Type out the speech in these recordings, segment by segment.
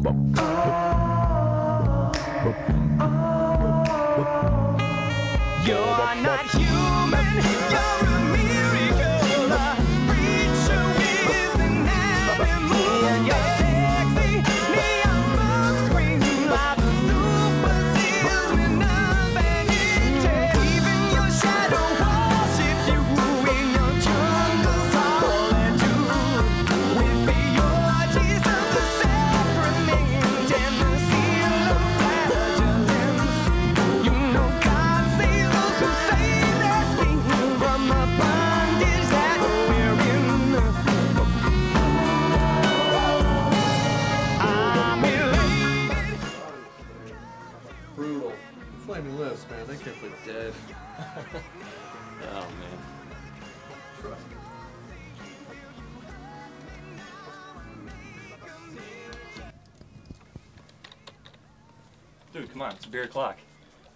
You're not human, you're a miracle, a creature with an animal. You're sexy, neon smoke screen, like a super salesman of an angel. Even your shadow worships you in your jungle's all and do. With the orgies of the sacrament and the seal of flagellants, you know God saves those who save their skin from the bondage that we're in. I'm elated. Brutal. Flaming Lips, man. They can't play dead. Oh man. Trust me. Dude, come on, it's beer o'clock.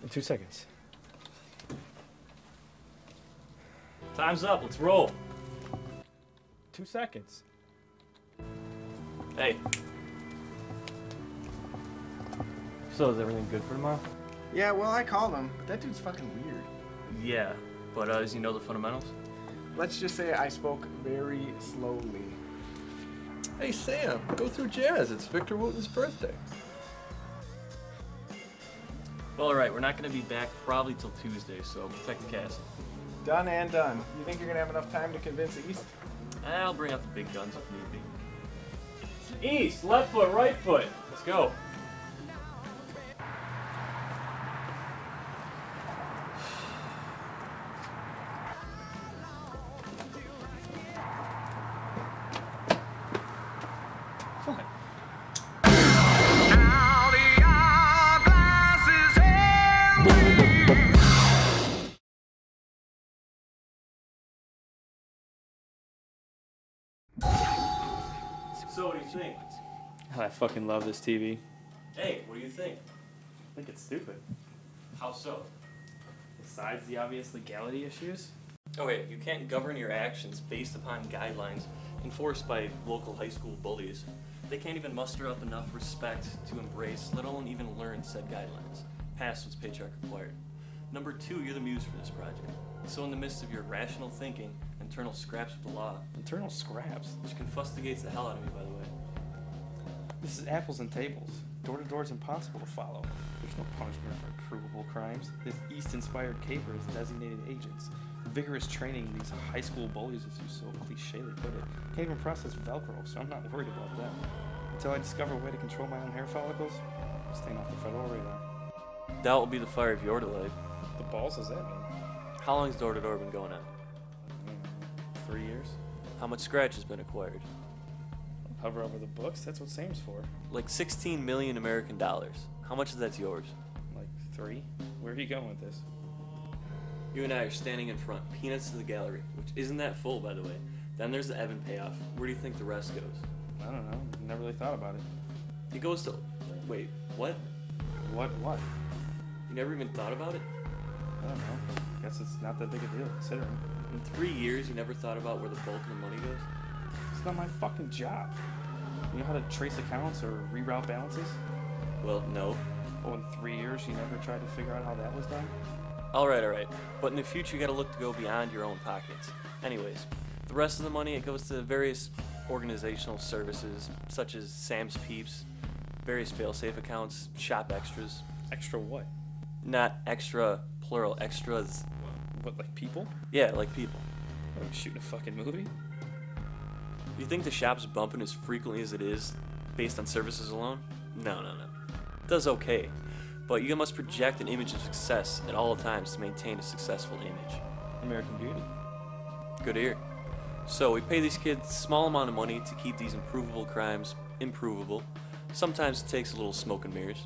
In 2 seconds. Time's up, let's roll. 2 seconds. Hey. So is everything good for tomorrow? Yeah, well, I called him, but that dude's fucking weird. Yeah, but does he know the fundamentals? Let's just say I spoke very slowly. Hey, Sam, go through jazz. It's Victor Wooten's birthday. Well, alright, we're not gonna be back probably till Tuesday, so protect the castle. Done and done. You think you're gonna have enough time to convince East? I'll bring out the big guns if need be. East, left foot, right foot. Let's go. Fine. Now the hourglass is empty. So what do you think? I fucking love this TV. Hey, what do you think? I think it's stupid. How so? Besides the obvious legality issues. Okay, you can't govern your actions based upon guidelines enforced by local high school bullies. They can't even muster up enough respect to embrace, let alone even learn said guidelines. Past what's paycheck required. Number two, you're the muse for this project. So in the midst of your rational thinking, internal scraps with the law, Internal scraps. which confustigates the hell out of me, by the way. This is apples and tables. Door to door is impossible to follow. There's no punishment for provable crimes. This East-inspired caper is designated agents. Vigorous training these high school bullies, as you so clichely put it, can't even process Velcro, so I'm not worried about that. Until I discover a way to control my own hair follicles, I'm staying off the federal radar. That will be the fire of your delight. The balls does that mean? How long's door to door been going on? 3 years? How much scratch has been acquired? Hover over the books, that's what Sam's for. Like 16 million American dollars. How much of that's yours? Like 3? Where are you going with this? You and I are standing in front, peanuts to the gallery, which isn't that full, by the way. Then there's the Evan payoff. Where do you think the rest goes? I don't know. Never really thought about it. It goes to... Wait, what? What? You never even thought about it? I don't know. Guess it's not that big a deal, considering. In 3 years, you never thought about where the bulk of the money goes? It's not my fucking job. You know how to trace accounts or reroute balances? Well, no. Oh, in 3 years, you never tried to figure out how that was done? Alright. But in the future, you gotta look to go beyond your own pockets. Anyways, the rest of the money, it goes to various organizational services, such as Sam's Peeps, various fail-safe accounts, shop extras. Extra what? Not extra, plural, extras. What, like people? Yeah, like people. What, are we shooting a fucking movie? You think the shop's bumping as frequently as it is, based on services alone? No. It does okay, but you must project an image of success at all times to maintain a successful image. American Beauty. Good ear. So we pay these kids a small amount of money to keep these improvable crimes improvable. Sometimes it takes a little smoke and mirrors.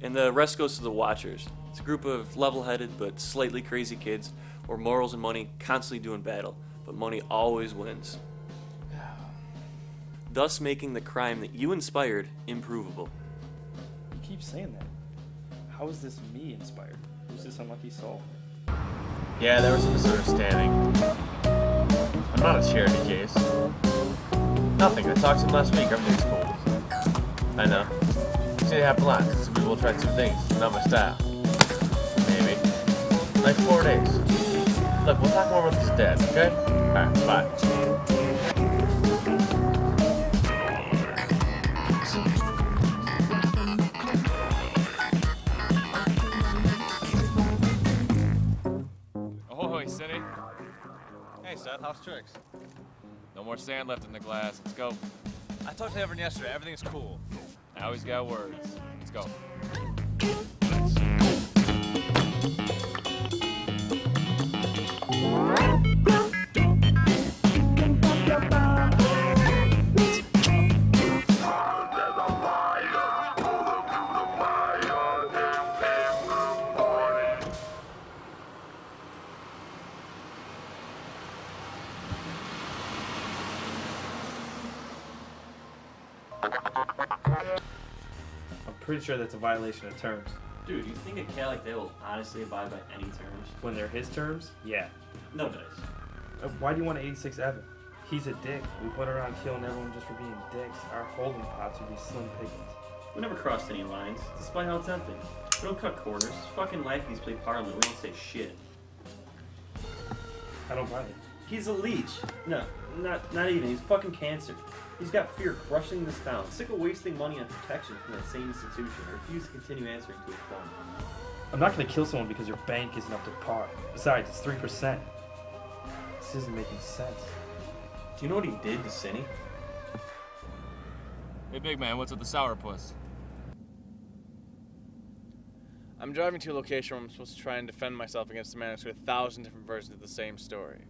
And the rest goes to the Watchers. It's a group of level-headed but slightly crazy kids where morals and money constantly doing battle, but money always wins. Thus making the crime that you inspired improvable. You keep saying that. How is this me inspired? Who's this unlucky soul? Yeah, there was a misunderstanding. I'm not a charity case. Nothing. I talked to him last week. Everything's cool. I know. See, it happened last. So we will try two things. Not my style. Maybe. Like 4 days. Look, we'll talk more with his dad, okay? Alright, bye. Ahoy, City. Hey, Seth, how's tricks? No more sand left in the glass. Let's go. I talked to Evan yesterday. Everything's cool. Now he's got words. Let's go. I'm pretty sure that's a violation of terms. Dude, you think a cat like that will honestly abide by any terms? When they're his terms, yeah. No dice. Why do you want to 86 Evan? He's a dick. We put around killing everyone just for being dicks. Our holding pots would be slim pickings. We never crossed any lines, despite how tempting. We don't cut corners. Fucking lackeys play Parliament. We don't say shit. I don't buy it. He's a leech. No, not even. He's fucking cancer. He's got fear crushing this town. Sick of wasting money on protection from that same institution. I refuse to continue answering to his phone. I'm not going to kill someone because your bank isn't up to par. Besides, it's 3%. This isn't making sense. Do you know what he did to Cinny? Hey, big man, what's with the sourpuss? I'm driving to a location where I'm supposed to try and defend myself against a man who's heard 1,000 different versions of the same story.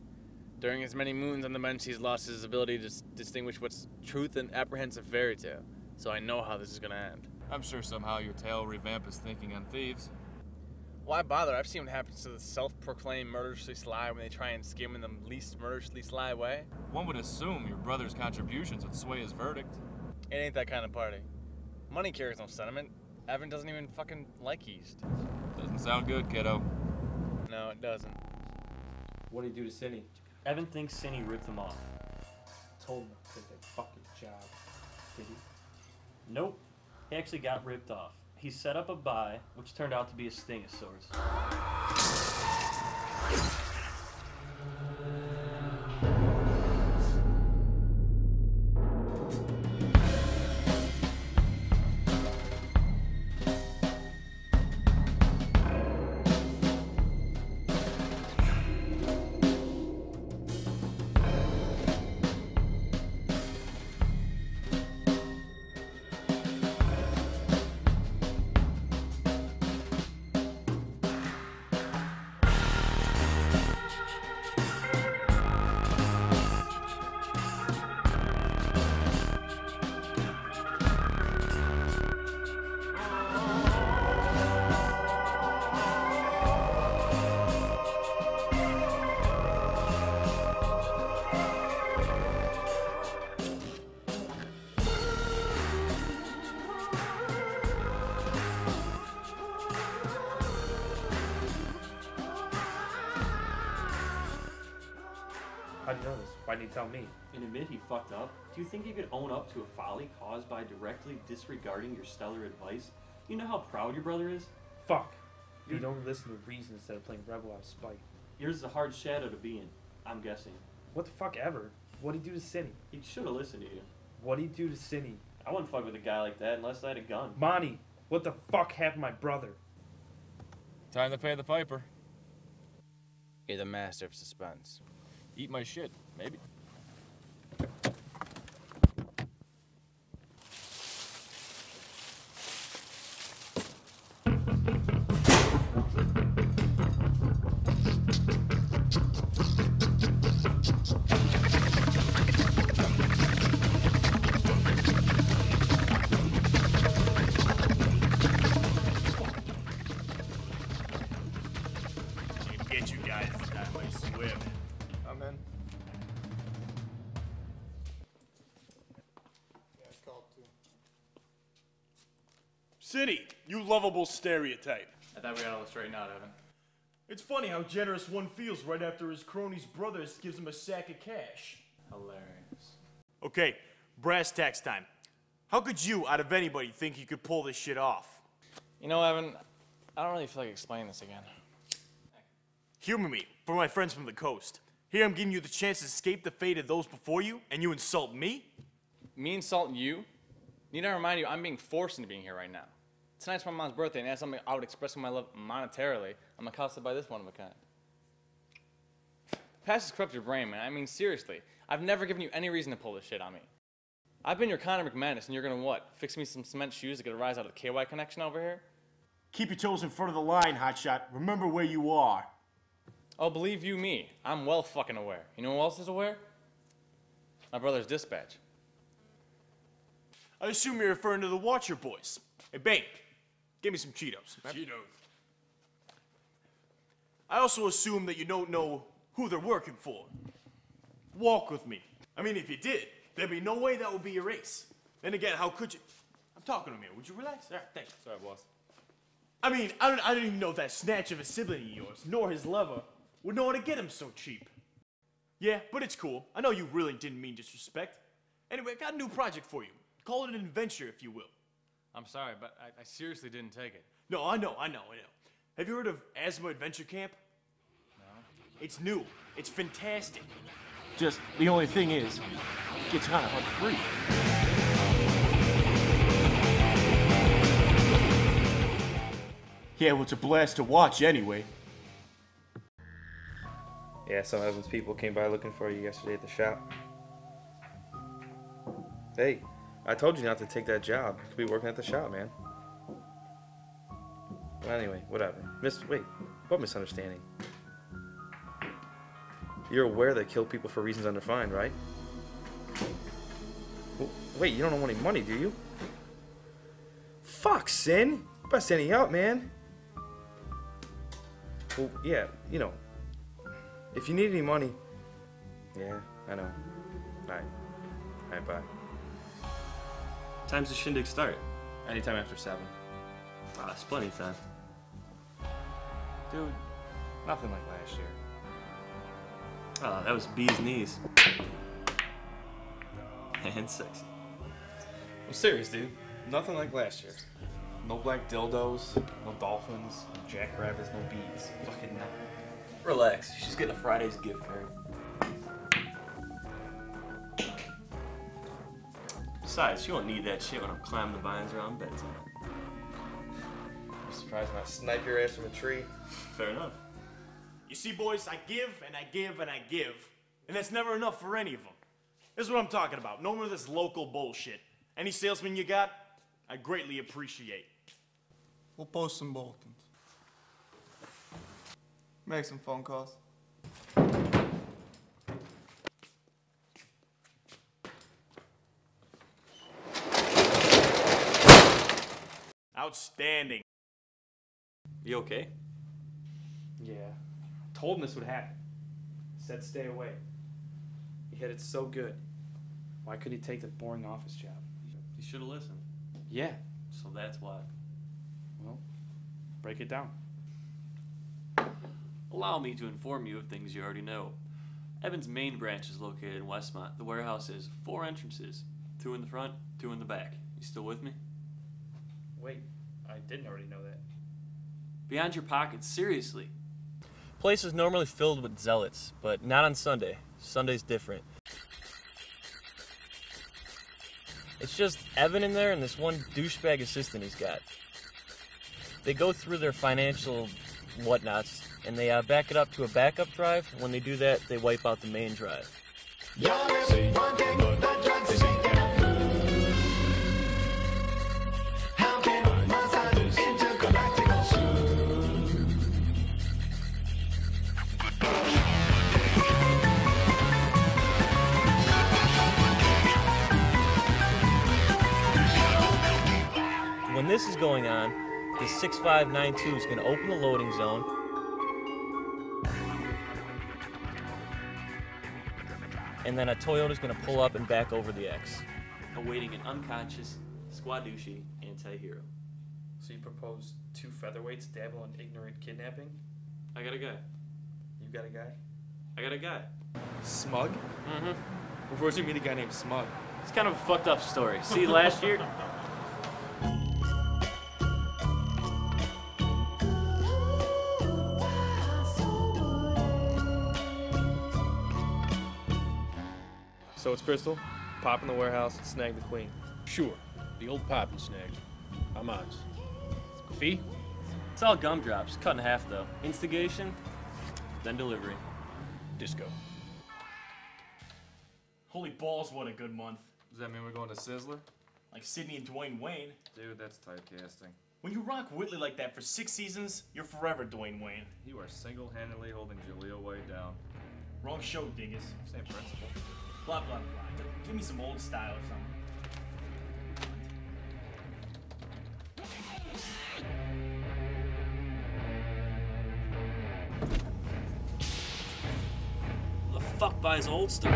During his many moons on the bench, he's lost his ability to distinguish what's truth and apprehensive fairy tale. So I know how this is gonna end. I'm sure somehow your tale will revamp his thinking on thieves. Why bother? I've seen what happens to the self-proclaimed murderously sly when they try and skim in the least murderously sly way. One would assume your brother's contributions would sway his verdict. It ain't that kind of party. Money carries no sentiment. Evan doesn't even fucking like yeast. Doesn't sound good, kiddo. No, it doesn't. What did he do to Cindy? Evan thinks Cinny ripped him off. Told him to take that fucking job. Did he? Nope. He actually got ripped off. He set up a buy, which turned out to be a sting of sorts. How'd you know this? Why didn't you tell me? And admit he fucked up? Do you think you could own up to a folly caused by directly disregarding your stellar advice? You know how proud your brother is? Fuck. You'd only listen to reason instead of playing rebel out of spite. Yours is a hard shadow to be in, I'm guessing. What the fuck ever? What'd he do to Cindy? He should have listened to you. What'd he do to Cindy? I wouldn't fuck with a guy like that unless I had a gun. Monty, what the fuck happened to my brother? Time to pay the piper. You're the master of suspense. Eat my shit, maybe. Get you guys this time, I swear. I'm in. City, you lovable stereotype. I thought we got all this straightened out, Evan. It's funny how generous one feels right after his crony's brother gives him a sack of cash. Hilarious. Okay, brass tacks time. How could you, out of anybody, think you could pull this shit off? You know, Evan, I don't really feel like explaining this again. Humor me, for my friends from the coast. Here I'm giving you the chance to escape the fate of those before you, and you insult me? Me insult you? Need I remind you, I'm being forced into being here right now. Tonight's my mom's birthday, and as something I would express my love monetarily, I'm accosted by this one of a kind. Past has corrupted your brain, man. I mean, seriously. I've never given you any reason to pull this shit on me. I've been your Connor McManus, and you're gonna what? Fix me some cement shoes to get a rise out of the KY connection over here? Keep your toes in front of the line, hotshot. Remember where you are. Oh, believe you me, I'm well fucking aware. You know who else is aware? My brother's dispatch. I assume you're referring to the Watcher boys. Hey, Bane, give me some Cheetos. Cheetos. I also assume that you don't know who they're working for. Walk with me. I mean, if you did, there'd be no way that would be your race. Then again, how could you? I'm talking to me. Would you relax? All right, thanks. Sorry, boss. I mean, I don't even know if that snatch of a sibling of yours, nor his lover, would know how to get him so cheap. Yeah, but it's cool. I know you really didn't mean disrespect. Anyway, I got a new project for you. Call it an adventure, if you will. I'm sorry, but I seriously didn't take it. No, I know. Have you heard of Asthma Adventure Camp? No. It's new. It's fantastic. Just, the only thing is, it gets kind of hard to breathe. Yeah, well, it's a blast to watch anyway. Yeah, some Evans people came by looking for you yesterday at the shop. Hey, I told you not to take that job. You could be working at the shop, man. Well, anyway, whatever. Wait, what misunderstanding? You're aware they kill people for reasons undefined, right? Wait, you don't owe any money, do you? Fuck, Sin! Bust any out, man. Well, yeah, you know. If you need any money... Yeah, I know. Alright, bye. Time's the shindig start? Anytime after 7. Ah, it's plenty of time. Dude, nothing like last year. Oh, that was bee's knees. And sexy. I'm serious, dude. Nothing like last year. No black dildos, no dolphins, no jackrabbits, no bees. Fucking nothing. Relax, she's getting a Friday's gift card. Besides, she won't need that shit when I'm climbing the vines around bedtime. I'm surprised when I snipe your ass from a tree. Fair enough. You see, boys, I give and I give and I give, and that's never enough for any of them. This is what I'm talking about. No more of this local bullshit. Any salesman you got, I greatly appreciate. We'll post some bulletins. Make some phone calls. Outstanding. You okay? Yeah. Told him this would happen. Said stay away. He had it so good. Why could he take the boring office job? You should have listened. Yeah. So that's why. Well, break it down. Allow me to inform you of things you already know. Evans' main branch is located in Westmont. The warehouse has 4 entrances. 2 in the front, 2 in the back. You still with me? Wait, I didn't already know that. Beyond your pockets, seriously. Place is normally filled with zealots, but not on Sunday. Sunday's different. It's just Evan in there and this one douchebag assistant he's got. They go through their financial whatnots, and they back it up to a backup drive. When they do that, they wipe out the main drive. When this is going on, the 6592 is going to open the loading zone. And then a Toyota's going to pull up and back over the X, awaiting an unconscious Squadushi anti-hero. So you propose 2 featherweights dabble in ignorant kidnapping? I got a guy. You got a guy? I got a guy. Smug? Mm-hmm. Where'd you meet a guy named Smug? It's kind of a fucked up story. See, last year... So it's Crystal, pop in the warehouse, and snag the queen. Sure. The old pop and snag. I'm on. Fee? It's all gumdrops, cut in half though. Instigation, then delivery. Disco. Holy balls, what a good month. Does that mean we're going to Sizzler? Like Sydney and Dwayne Wayne. Dude, that's typecasting. When you rock Whitley like that for 6 seasons, you're forever Dwayne Wayne. You are single-handedly holding Jaleel White down. Wrong show, dingus. Same principle. Blah, blah, blah. Give me some old style or something. The fuck buys old stuff?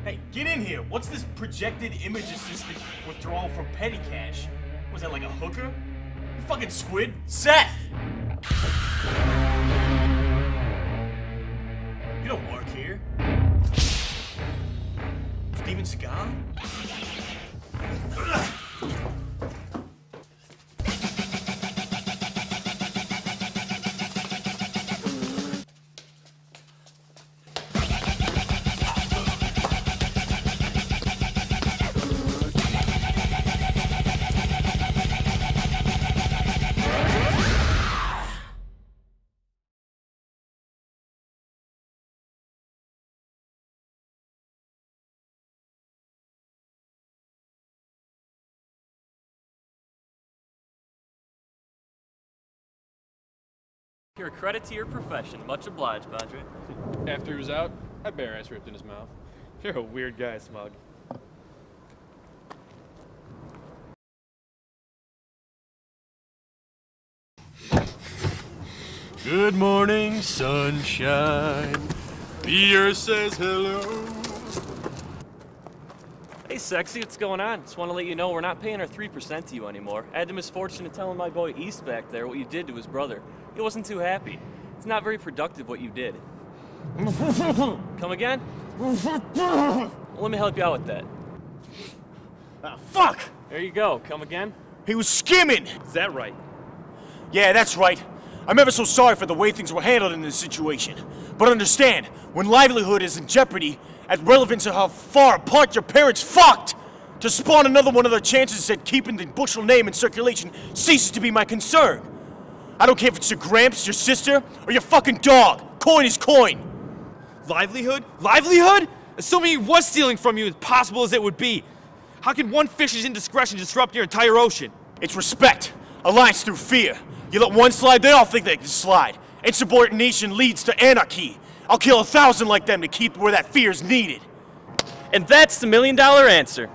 Hey, get in here. What's this projected image assisted withdrawal from petty cash? Was that like a hooker? You fucking squid? Seth! You don't work here. Steven Seagal? You're a credit to your profession. Much obliged, Padre. After he was out, I bare ass ripped in his mouth. You're a weird guy, Smug. Good morning, sunshine. The earth says hello. Hey, sexy, what's going on? Just want to let you know we're not paying our 3% to you anymore. I had the misfortune of telling my boy East back there what you did to his brother. He wasn't too happy. It's not very productive what you did. Come again? Well, let me help you out with that. Ah, fuck! There you go. Come again? He was skimming! Is that right? Yeah, that's right. I'm ever so sorry for the way things were handled in this situation. But understand, when livelihood is in jeopardy, as relevant to how far apart your parents fucked, to spawn another one of their chances at keeping the Bushel name in circulation ceases to be my concern. I don't care if it's your gramps, your sister, or your fucking dog. Coin is coin. Livelihood? Livelihood? Assuming he was stealing from you, as possible as it would be. How can one fish's indiscretion disrupt your entire ocean? It's respect. Alliance through fear. You let one slide, they all think they can slide. Insubordination leads to anarchy. I'll kill 1,000 like them to keep where that fear is needed. And that's the $1 million answer.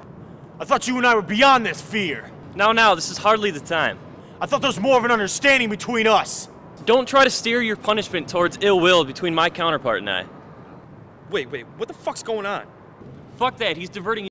I thought you and I were beyond this fear. Now, this is hardly the time. I thought there was more of an understanding between us. Don't try to steer your punishment towards ill will between my counterpart and I. Wait, what the fuck's going on? Fuck that, he's diverting